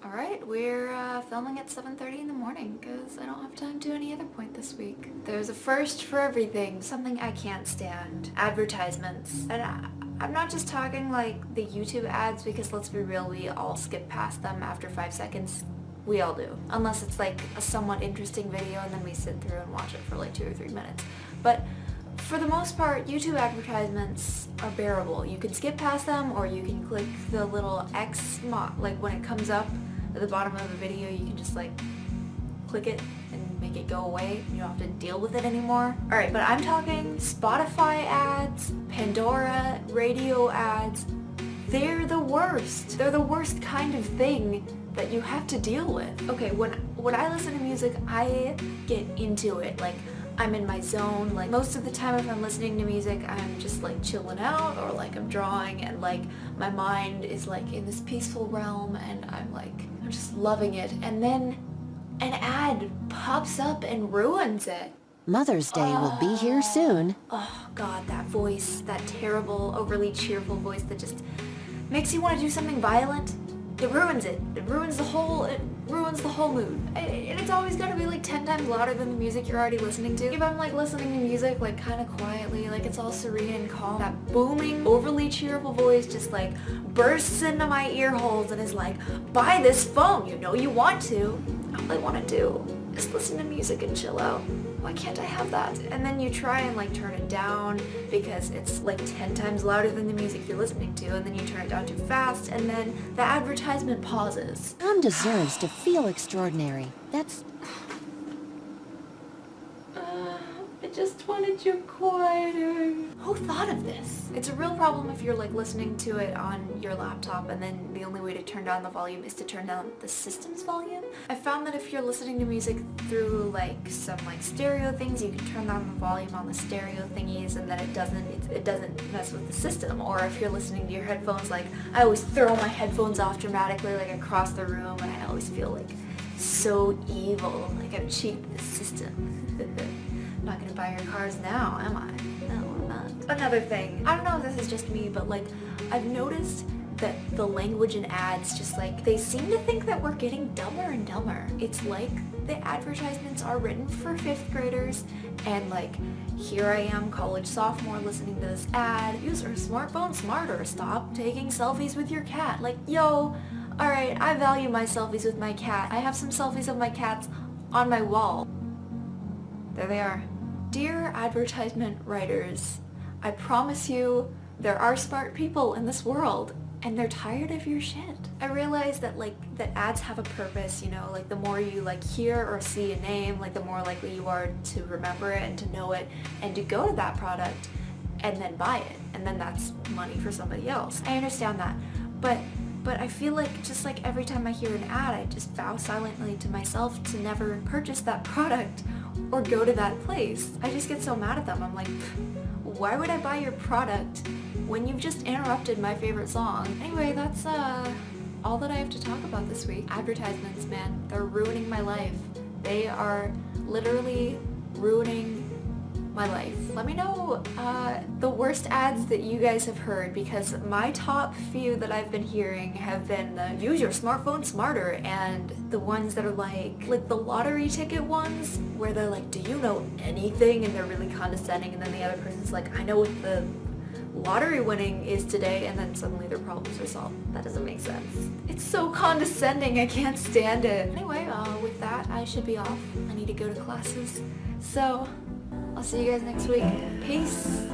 Alright, we're filming at 7:30 in the morning because I don't have time to any other point this week. There's a first for everything, something I can't stand. Advertisements. And I'm not just talking like the YouTube ads because let's be real, we all skip past them after 5 seconds. We all do. Unless it's like a somewhat interesting video and then we sit through and watch it for like 2 or 3 minutes. But for the most part, YouTube advertisements are bearable. You can skip past them or you can click the little X, like when it comes up at the bottom of the video, you can just like click it and make it go away. You don't have to deal with it anymore. Alright, but I'm talking Spotify ads, Pandora, radio ads. They're the worst. They're the worst kind of thing that you have to deal with. Okay, when I listen to music, I get into it. Like, I'm in my zone. Like, most of the time if I'm listening to music, I'm just like chilling out or like I'm drawing and like my mind is like in this peaceful realm and I'm just loving it. And then an ad pops up and ruins it. Mother's Day will be here soon. Oh God, that voice, that terrible, overly cheerful voice that just makes you want to do something violent. It ruins it. It ruins the whole mood. And it's always gotta be like 10 times louder than the music you're already listening to. If I'm like listening to music like kind of quietly, like it's all serene and calm, that booming, overly cheerful voice just like bursts into my ear holes and is like, buy this phone, you know you want to. All I want to do is listen to music and chill out. Why can't I have that? And then you try and like turn it down because it's like 10 times louder than the music you're listening to, and then you turn it down too fast and then the advertisement pauses. Tom deserves to feel extraordinary. That's... I just wanted you quieter. Who thought of this? It's a real problem if you're like listening to it on your laptop and then the only way to turn down the volume is to turn down the system's volume. I found that if you're listening to music through like some like stereo things, you can turn down the volume on the stereo thingies and then it doesn't mess with the system. Or if you're listening to your headphones, like I always throw my headphones off dramatically like across the room and I always feel like so evil, like I've cheated the system. I'm not gonna buy your cars now, am I? No, I'm not. Another thing, I don't know if this is just me, but like, I've noticed that the language in ads just like, they seem to think that we're getting dumber and dumber. It's like the advertisements are written for 5th graders and like, here I am, college sophomore, listening to this ad, use your smartphone smarter, stop taking selfies with your cat. Like, yo, alright, I value my selfies with my cat. I have some selfies of my cats on my wall. There they are. Dear advertisement writers, I promise you there are smart people in this world and they're tired of your shit. I realize that like that ads have a purpose, you know, like the more you like hear or see a name, like the more likely you are to remember it and to know it and to go to that product and then buy it, and then that's money for somebody else. I understand that, but I feel like just like every time I hear an ad, I just vow silently to myself to never purchase that product or go to that place. I just get so mad at them. I'm like, why would I buy your product when you've just interrupted my favorite song? Anyway, that's all that I have to talk about this week. Advertisements, man, they're ruining my life. They are literally ruining my life. Let me know the worst ads that you guys have heard, because my top few that I've been hearing have been the use your smartphone smarter and the ones that are like the lottery ticket ones where they're like, do you know anything? And they're really condescending, and then the other person's like, I know what the lottery winning is today, and then suddenly their problems are solved. That doesn't make sense. It's so condescending, I can't stand it. Anyway, with that, I should be off. I need to go to classes. So, I'll see you guys next week. Peace.